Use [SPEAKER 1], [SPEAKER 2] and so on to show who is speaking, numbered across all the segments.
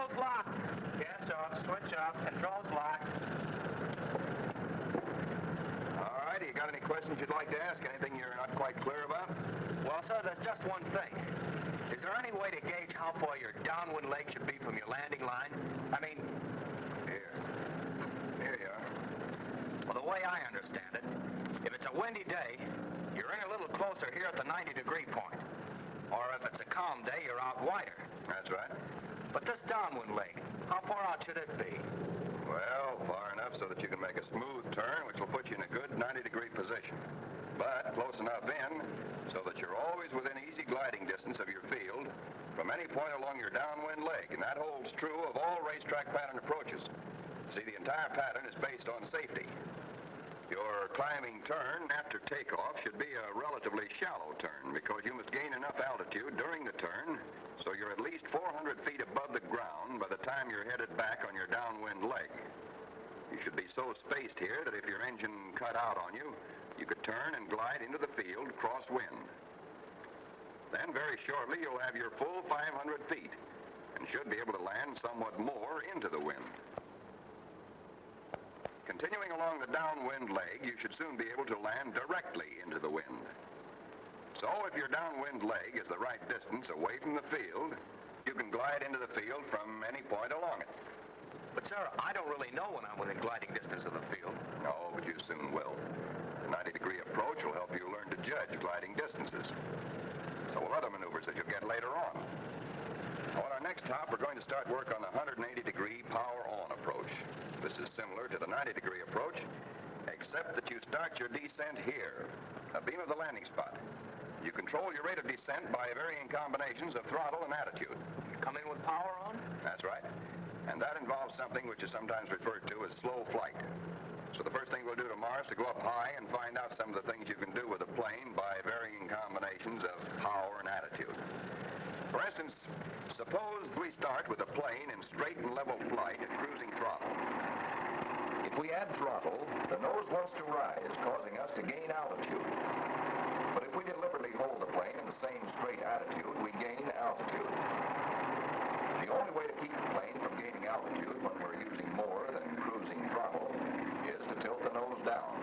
[SPEAKER 1] Controls locked. Gas off, switch off, controls locked.
[SPEAKER 2] All right, you got any questions you'd like to ask? Anything you're not quite clear about?
[SPEAKER 1] Well, sir, there's just one thing. Is there any way to gauge how far your downwind leg should be from your landing line? I mean...
[SPEAKER 2] Here you are.
[SPEAKER 1] Well, the way I understand it, if it's a windy day, you're in a little closer here at the 90-degree point. Or if it's a calm day, you're out wider.
[SPEAKER 2] That's right.
[SPEAKER 1] But this downwind leg, how far out should it be?
[SPEAKER 2] Well, far enough so that you can make a smooth turn, which will put you in a good 90-degree position. But close enough in so that you're always within easy gliding distance of your field from any point along your downwind leg. And that holds true of all racetrack pattern approaches. See, the entire pattern is based on safety. Your climbing turn after takeoff should be a relatively shallow turn because you must gain enough altitude during the turn so you're at least 400 feet above the ground by the time you're headed back on your downwind leg. You should be so spaced here that if your engine cut out on you, you could turn and glide into the field crosswind. Then very shortly you'll have your full 500 feet and should be able to land somewhat more into the wind. Continuing along the downwind leg, you should soon be able to land directly into the wind. So if your downwind leg is the right distance away from the field, you can glide into the field from any point along it.
[SPEAKER 1] But, sir, I don't really know when I'm within gliding distance of the field.
[SPEAKER 2] No, but you soon will. The 90-degree approach will help you learn to judge gliding distances. So will other maneuvers that you'll get later on. Now, on our next hop, we're going to start work on the 180-degree power-on approach. This is similar to the 90-degree approach, except that you start your descent here, abeam of the landing spot. You control your rate of descent by varying combinations of throttle and attitude.
[SPEAKER 1] You come in with power on?
[SPEAKER 2] That's right. And that involves something which is sometimes referred to as slow flight. So the first thing we'll do tomorrow is to go up high and find out some of the things you can do with a plane by varying combinations of power and attitude. For instance, suppose we start with a plane in straight and level flight at cruising throttle. If we add throttle, the nose wants to rise, causing us to gain altitude. But if we deliberately hold the plane in the same straight attitude, we gain altitude. The only way to keep the plane from gaining altitude when we're using more than cruising throttle is to tilt the nose down.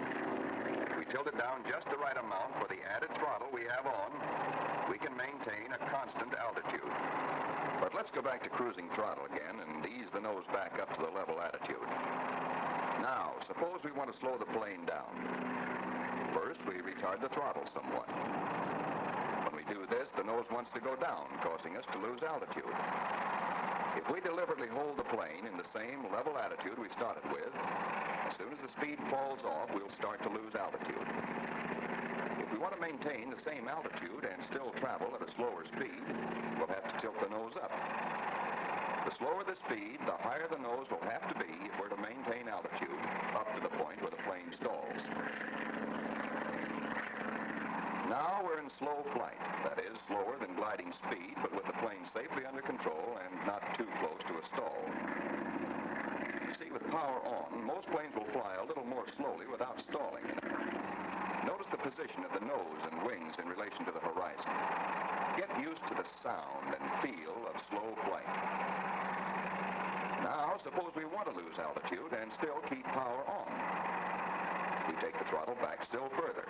[SPEAKER 2] If we tilt it down just the right amount for the added throttle we have on, we can maintain a constant altitude. But let's go back to cruising throttle again and ease the nose back up to the level attitude. Now, suppose we want to slow the plane down. First, we retard the throttle somewhat. When we do this, the nose wants to go down, causing us to lose altitude. If we deliberately hold the plane in the same level attitude we started with, as soon as the speed falls off, we'll start to lose altitude. If we want to maintain the same altitude and still travel at a slower speed, we'll have to tilt the nose up. The slower the speed, the higher the nose will have to be if we're to maintain altitude, up to the point where the plane stalls. Now we're in slow flight. That is, slower than gliding speed, but with the plane safely under control and not too close to a stall. You see, with power on, most planes will fly a little more slowly without stalling. Notice the position of the nose and wings in relation to the horizon. Get used to the sound and feel of slow flight. Now, suppose we want to lose altitude and still keep power on. We take the throttle back still further.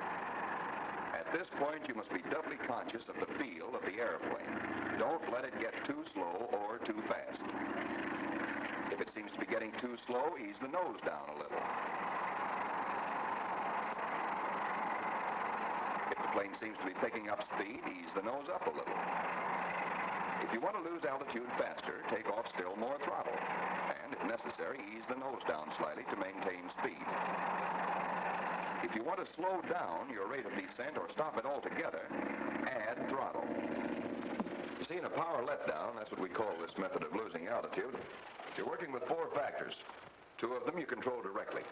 [SPEAKER 2] At this point, you must be doubly conscious of the feel of the airplane. Don't let it get too slow or too fast. If it seems to be getting too slow, ease the nose down a little. If the plane seems to be picking up speed, ease the nose up a little. If you want to lose altitude faster, take off still more throttle. And, if necessary, ease the nose down slightly to maintain speed. If you want to slow down your rate of descent or stop it altogether, add throttle. You see, in a power letdown, that's what we call this method of losing altitude, you're working with 4 factors. 2 of them you control directly.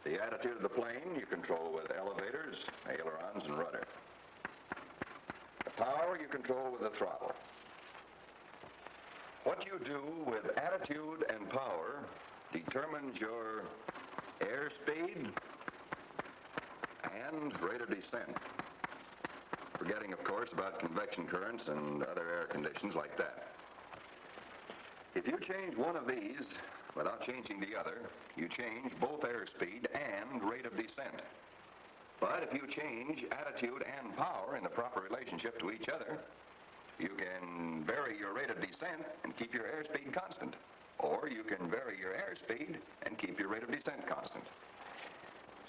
[SPEAKER 2] The attitude of the plane you control with elevators, ailerons, and rudder. The power you control with the throttle. What you do with attitude and power determines your airspeed and rate of descent. Forgetting, of course, about convection currents and other air conditions like that. If you change one of these without changing the other, you change both airspeed and rate of descent. But if you change attitude and power in the proper relationship to each other, you can vary your rate of descent and keep your airspeed constant. Or you can vary your airspeed and keep your rate of descent constant.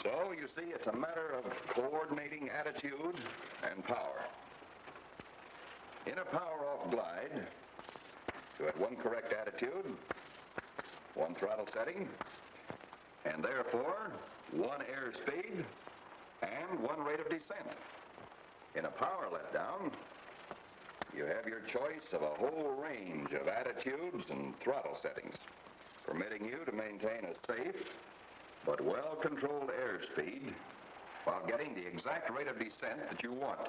[SPEAKER 2] So, you see, it's a matter of coordinating attitude and power. In a power-off glide, you have one correct attitude, one throttle setting, and therefore one airspeed and one rate of descent. In a power letdown, you have your choice of a whole range of attitudes and throttle settings, permitting you to maintain a safe but well-controlled airspeed while getting the exact rate of descent that you want.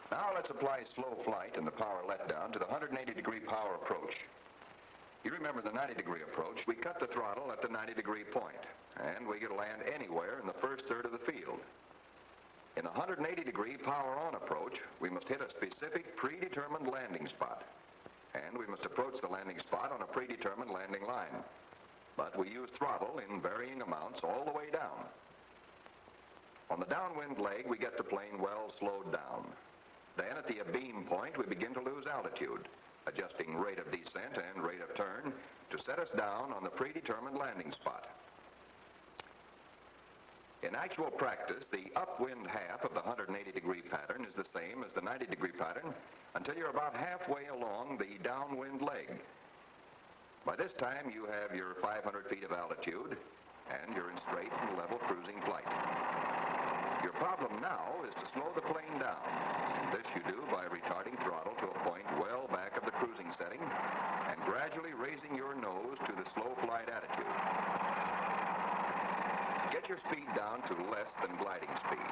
[SPEAKER 2] Now let's apply slow flight in the power letdown to the 180-degree power approach. You remember the 90-degree approach. We cut the throttle at the 90-degree point, and we can land anywhere in the first third of the field. In the 180-degree power-on approach, we must hit a specific predetermined landing spot, and we must approach the landing spot on a predetermined landing line. But we use throttle in varying amounts all the way down. On the downwind leg, we get the plane well slowed down. Then at the abeam point, we begin to lose altitude, adjusting rate of descent and rate of turn to set us down on the predetermined landing spot. In actual practice, the upwind half of the 180-degree pattern is the same as the 90-degree pattern until you're about halfway along the downwind leg. By this time, you have your 500 feet of altitude, and you're in straight and level cruising flight. Your problem now is to slow the plane down. This you do by retarding throttle to a point well back of the cruising setting and gradually raising your nose to the slow flight attitude. Get your speed down to less than gliding speed,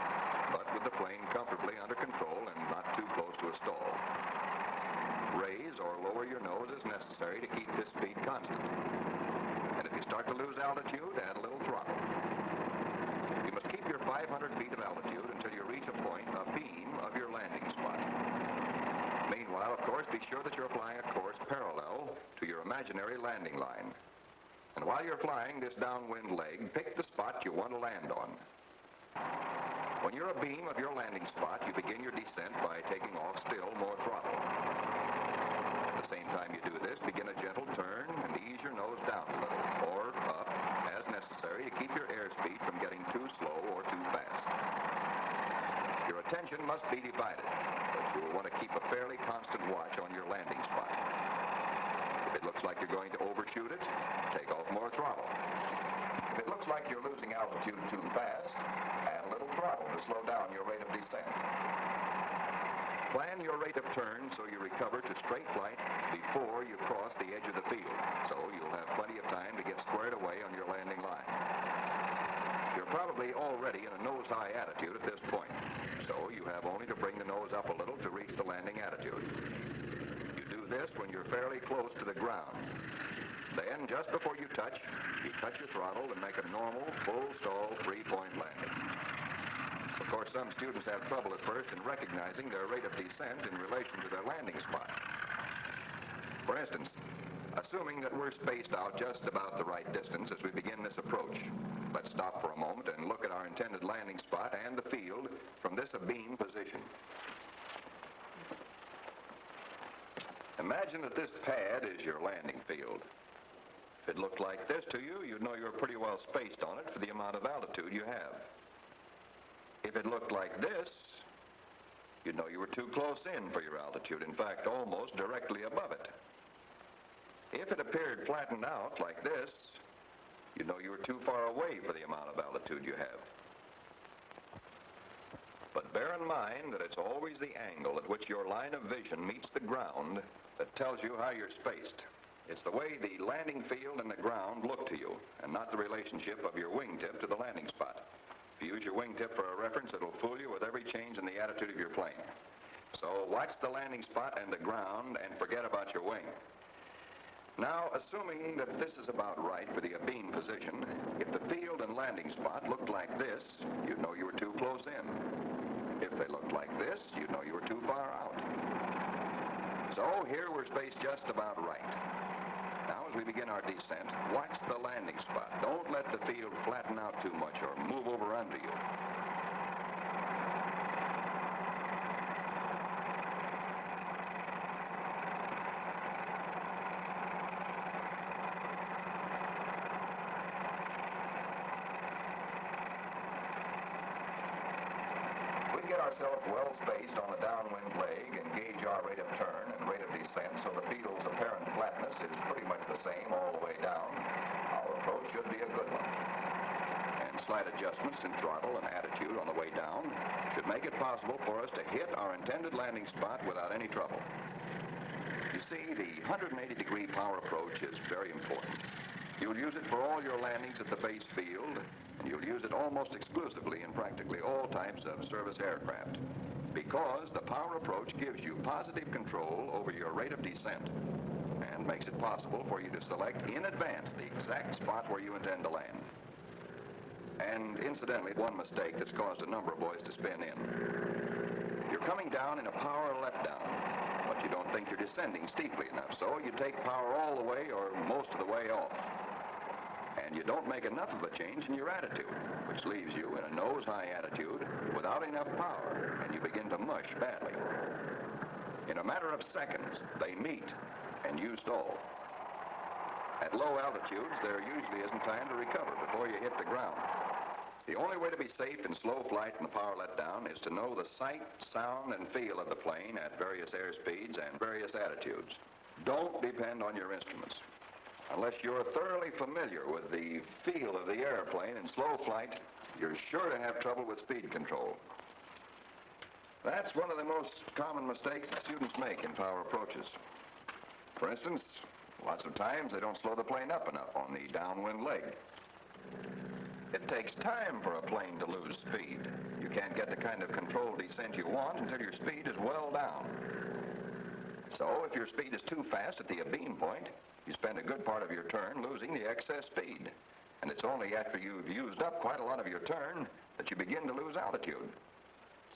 [SPEAKER 2] but with the plane comfortably under control and not too close to a stall. Raise or lower your nose as necessary to keep this speed constant. And if you start to lose altitude, add a little throttle. You must keep your 500 feet of altitude until you reach a point abeam of your landing spot. Meanwhile, of course, be sure that you're flying a course parallel to your imaginary landing line. And while you're flying this downwind leg, pick the spot you want to land on. When you're abeam of your landing spot, you begin your descent by taking off still more throttle. At the same time you do this, begin a gentle turn and ease your nose down a little, or up, as necessary to keep your airspeed from getting too slow or too fast. Your attention must be divided, but you will want to keep a fairly constant watch on your landing spot. If it looks like you're going to overshoot it, take off more throttle. If it looks like you're losing altitude too fast, add a little throttle to slow down your rate of descent. Plan your rate of turn so you recover to straight flight before you cross the edge of the field, so you'll have plenty of time to get squared away on your landing line. You're probably already in a nose-high attitude at this point, so you have only to bring the nose up a little to reach the landing attitude. You do this when you're fairly close to the ground. Then, just before you touch your throttle and make a normal, full-stall, three-point landing. Of course, some students have trouble at first in recognizing their rate of descent in relation to their landing spot. For instance, assuming that we're spaced out just about the right distance as we begin this approach, let's stop for a moment and look at our intended landing spot and the field from this abeam position. Imagine that this pad is your landing field. If it looked like this to you, you'd know you're pretty well spaced on it for the amount of altitude you have. If it looked like this, you'd know you were too close in for your altitude, in fact, almost directly above it. If it appeared flattened out like this, you'd know you were too far away for the amount of altitude you have. But bear in mind that it's always the angle at which your line of vision meets the ground that tells you how you're spaced. It's the way the landing field and the ground look to you, and not the relationship of your wingtip to the landing spot. If you use your wingtip for a reference, it'll fool you with every change in the attitude of your plane. So watch the landing spot and the ground and forget about your wing. Now, assuming that this is about right for the abeam position, if the field and landing spot looked like this, you'd know you were too close in. If they looked like this, you'd know you were too far out. So here we're spaced just about right. we begin our descent, watch the landing spot. Don't let the field flatten out too much or move over under you. We get ourselves well spaced on the downwind leg and gauge our rate of turn and rate of descent so the field's apparent flatness is pretty much the same all the way down. Our approach should be a good one. And slight adjustments in throttle and attitude on the way down should make it possible for us to hit our intended landing spot without any trouble. You see, the 180-degree power approach is very important. You'll use it for all your landings at the base field, and you'll use it almost exclusively in practically all types of service aircraft, because the power approach gives you positive control over your rate of descent and makes it possible for you to select in advance the exact spot where you intend to land. And incidentally, one mistake that's caused a number of boys to spin in. You're coming down in a power letdown, but you don't think you're descending steeply enough, so you take power all the way or most of the way off. And you don't make enough of a change in your attitude, which leaves you in a nose-high attitude without enough power, and you begin to mush badly. In a matter of seconds, they meet, and you stall. At low altitudes, there usually isn't time to recover before you hit the ground. The only way to be safe in slow flight and the power letdown is to know the sight, sound, and feel of the plane at various airspeeds and various attitudes. Don't depend on your instruments. Unless you're thoroughly familiar with the feel of the airplane in slow flight, you're sure to have trouble with speed control. That's one of the most common mistakes that students make in power approaches. For instance, lots of times they don't slow the plane up enough on the downwind leg. It takes time for a plane to lose speed. You can't get the kind of controlled descent you want until your speed is well down. So if your speed is too fast at the abeam point, you spend a good part of your turn losing the excess speed. And it's only after you've used up quite a lot of your turn that you begin to lose altitude.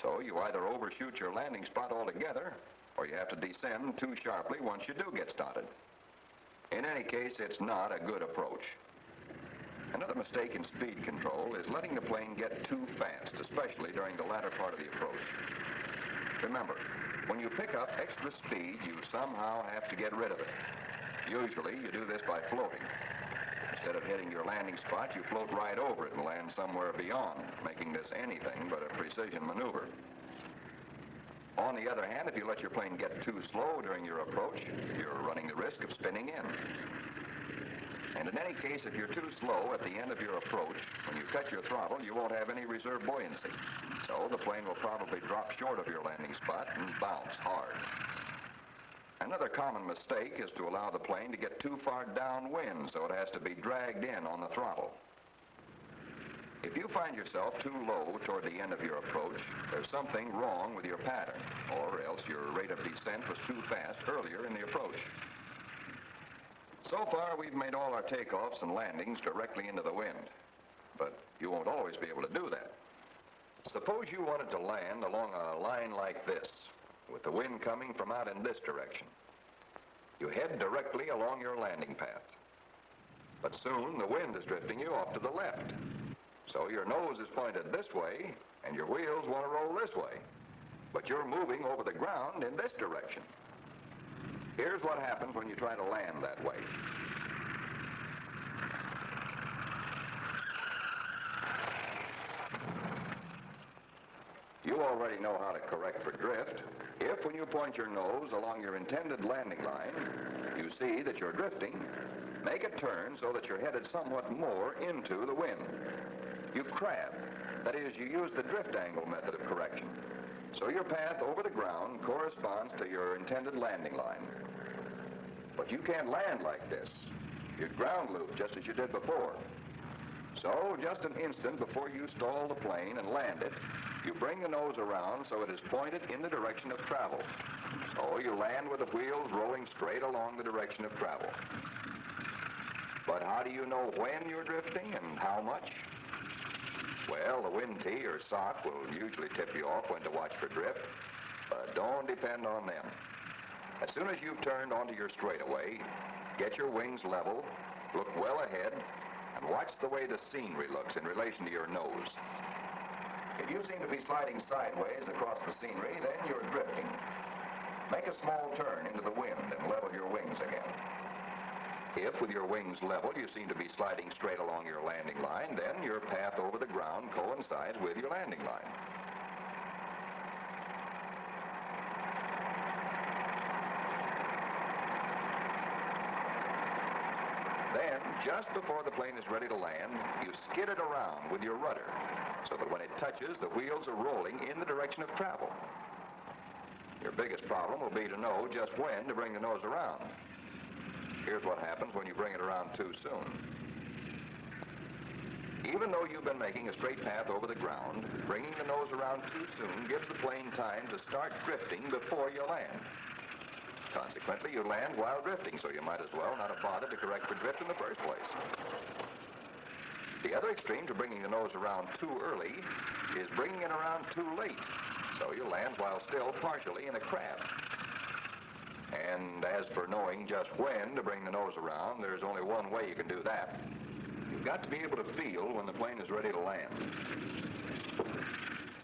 [SPEAKER 2] So you either overshoot your landing spot altogether, or you have to descend too sharply once you do get started. In any case, it's not a good approach. Another mistake in speed control is letting the plane get too fast, especially during the latter part of the approach. Remember, when you pick up extra speed, you somehow have to get rid of it. Usually, you do this by floating. Instead of hitting your landing spot, you float right over it and land somewhere beyond, making this anything but a precision maneuver. On the other hand, if you let your plane get too slow during your approach, you're running the risk of spinning in. And in any case, if you're too slow at the end of your approach, when you cut your throttle, you won't have any reserve buoyancy. So the plane will probably drop short of your landing spot and bounce hard. Another common mistake is to allow the plane to get too far downwind, so it has to be dragged in on the throttle. If you find yourself too low toward the end of your approach, there's something wrong with your pattern, or else your rate of descent was too fast earlier in the approach. So far, we've made all our takeoffs and landings directly into the wind, but you won't always be able to do that. Suppose you wanted to land along a line like this, with the wind coming from out in this direction. You head directly along your landing path. But soon the wind is drifting you off to the left. So your nose is pointed this way, and your wheels want to roll this way. But you're moving over the ground in this direction. Here's what happens when you try to land that way. You already know how to correct for drift. If, when you point your nose along your intended landing line, you see that you're drifting, make a turn so that you're headed somewhat more into the wind. You crab. That is, you use the drift angle method of correction. So your path over the ground corresponds to your intended landing line. But you can't land like this. You'd ground loop just as you did before. So, just an instant before you stall the plane and land it, you bring the nose around so it is pointed in the direction of travel. So you land with the wheels rolling straight along the direction of travel. But how do you know when you're drifting and how much? Well, the wind tee or sock will usually tip you off when to watch for drift, but don't depend on them. As soon as you've turned onto your straightaway, Get your wings level, look well ahead, and watch the way the scenery looks in relation to your nose. If you seem to be sliding sideways across the scenery, then you're drifting. Make a small turn into the wind and level your wings again. If, with your wings level, you seem to be sliding straight along your landing line, then your path over the ground coincides with your landing line. Then, just before the plane is ready to land, you skid it around with your rudder, so that when it touches, the wheels are rolling in the direction of travel. Your biggest problem will be to know just when to bring the nose around. Here's what happens when you bring it around too soon. Even though you've been making a straight path over the ground, bringing the nose around too soon gives the plane time to start drifting before you land. Consequently, you land while drifting, so you might as well not have bothered to correct for drift in the first place. The other extreme to bringing the nose around too early is bringing it around too late, so you land while still partially in a crab. And as for knowing just when to bring the nose around, there's only one way you can do that. You've got to be able to feel when the plane is ready to land.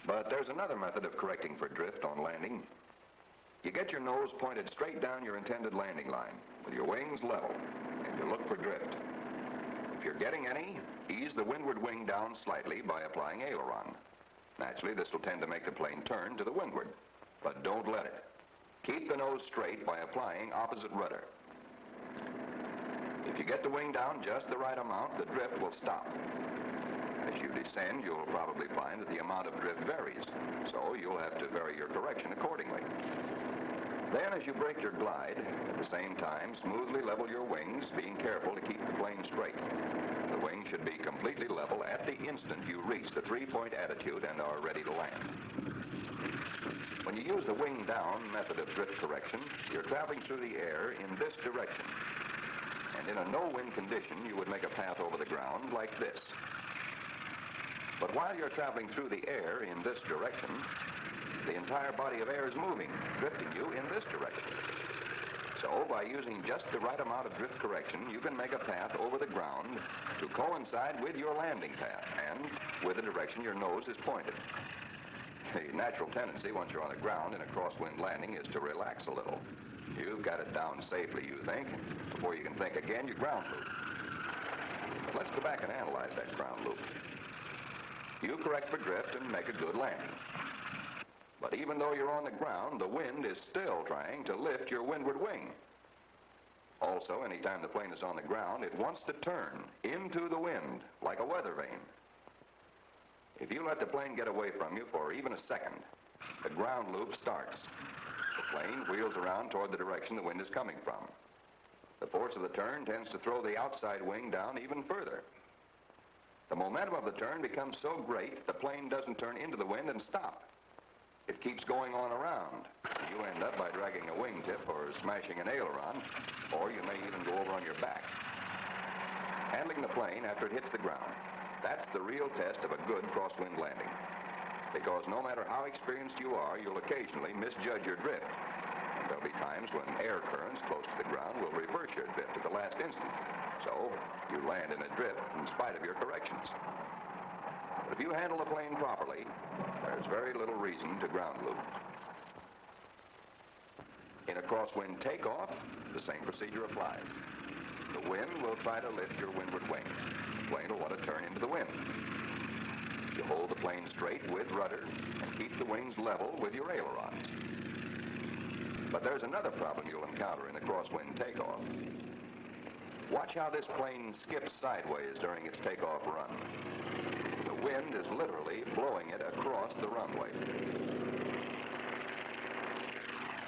[SPEAKER 2] But there's another method of correcting for drift on landing. You get your nose pointed straight down your intended landing line, with your wings level, and you look for drift. If you're getting any, ease the windward wing down slightly by applying aileron. Naturally, this will tend to make the plane turn to the windward, but don't let it. Keep the nose straight by applying opposite rudder. If you get the wing down just the right amount, the drift will stop. As you descend, you'll probably find that the amount of drift varies, so you'll have to vary your correction accordingly. Then, as you break your glide, at the same time, smoothly level your wings, being careful to keep the plane straight. The wing should be completely level at the instant you reach the three-point attitude and are ready to land. When you use the wing down method of drift correction, you're traveling through the air in this direction. And in a no-wind condition, you would make a path over the ground like this. But while you're traveling through the air in this direction, the entire body of air is moving, drifting you in this direction. So, by using just the right amount of drift correction, you can make a path over the ground to coincide with your landing path and with the direction your nose is pointed. The natural tendency once you're on the ground in a crosswind landing is to relax a little. You've got it down safely, you think. Before you can think again, you ground loop. But let's go back and analyze that ground loop. You correct for drift and make a good landing. But even though you're on the ground, the wind is still trying to lift your windward wing. Also, anytime the plane is on the ground, it wants to turn into the wind like a weather vane. If you let the plane get away from you for even a second, the ground loop starts. The plane wheels around toward the direction the wind is coming from. The force of the turn tends to throw the outside wing down even further. The momentum of the turn becomes so great, the plane doesn't turn into the wind and stop. It keeps going on around. You end up by dragging a wingtip or smashing an aileron, or you may even go over on your back. Handling the plane after it hits the ground, that's the real test of a good crosswind landing. Because no matter how experienced you are, you'll occasionally misjudge your drift. And there'll be times when air currents close to the ground will reverse your drift at the last instant. So you land in a drift in spite of your corrections. But if you handle the plane properly, there's very little reason to ground loop. In a crosswind takeoff, the same procedure applies. The wind will try to lift your windward wing. The plane will want to turn into the wind. You hold the plane straight with rudder and keep the wings level with your ailerons. But there's another problem you'll encounter in a crosswind takeoff. Watch how this plane skips sideways during its takeoff run. The wind is literally blowing it across the runway.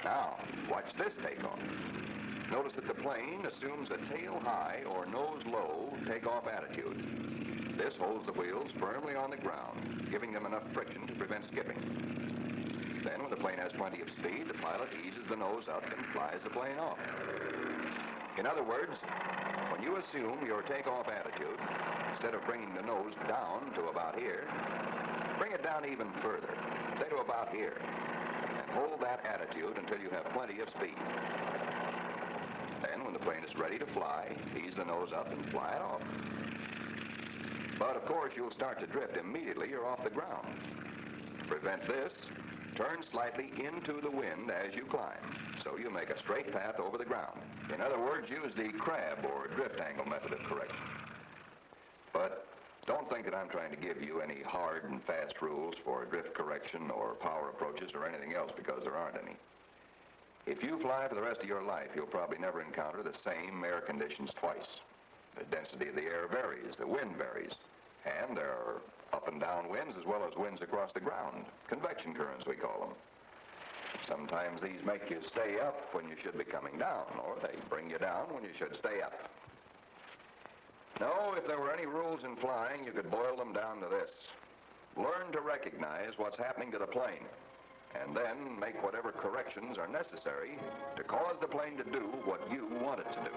[SPEAKER 2] Now, watch this takeoff. Notice that the plane assumes a tail-high or nose-low takeoff attitude. This holds the wheels firmly on the ground, giving them enough friction to prevent skipping. Then, when the plane has plenty of speed, the pilot eases the nose up and flies the plane off. In other words, when you assume your takeoff attitude, instead of bringing the nose down to about here, bring it down even further, say to about here, and hold that attitude until you have plenty of speed. Then, when the the plane is ready to fly, ease the nose up and fly it off. But of course, you'll start to drift immediately you're off the ground. To prevent this, turn slightly into the wind as you climb, so you make a straight path over the ground. In other words, use the crab or drift angle method of correction. But don't think that I'm trying to give you any hard and fast rules for drift correction or power approaches or anything else, because there aren't any. If you fly for the rest of your life, you'll probably never encounter the same air conditions twice. The density of the air varies, the wind varies, and there are up and down winds as well as winds across the ground, convection currents we call them. Sometimes these make you stay up when you should be coming down, or they bring you down when you should stay up. No, if there were any rules in flying, you could boil them down to this. Learn to recognize what's happening to the plane, and then make whatever corrections are necessary to cause the plane to do what you want it to do.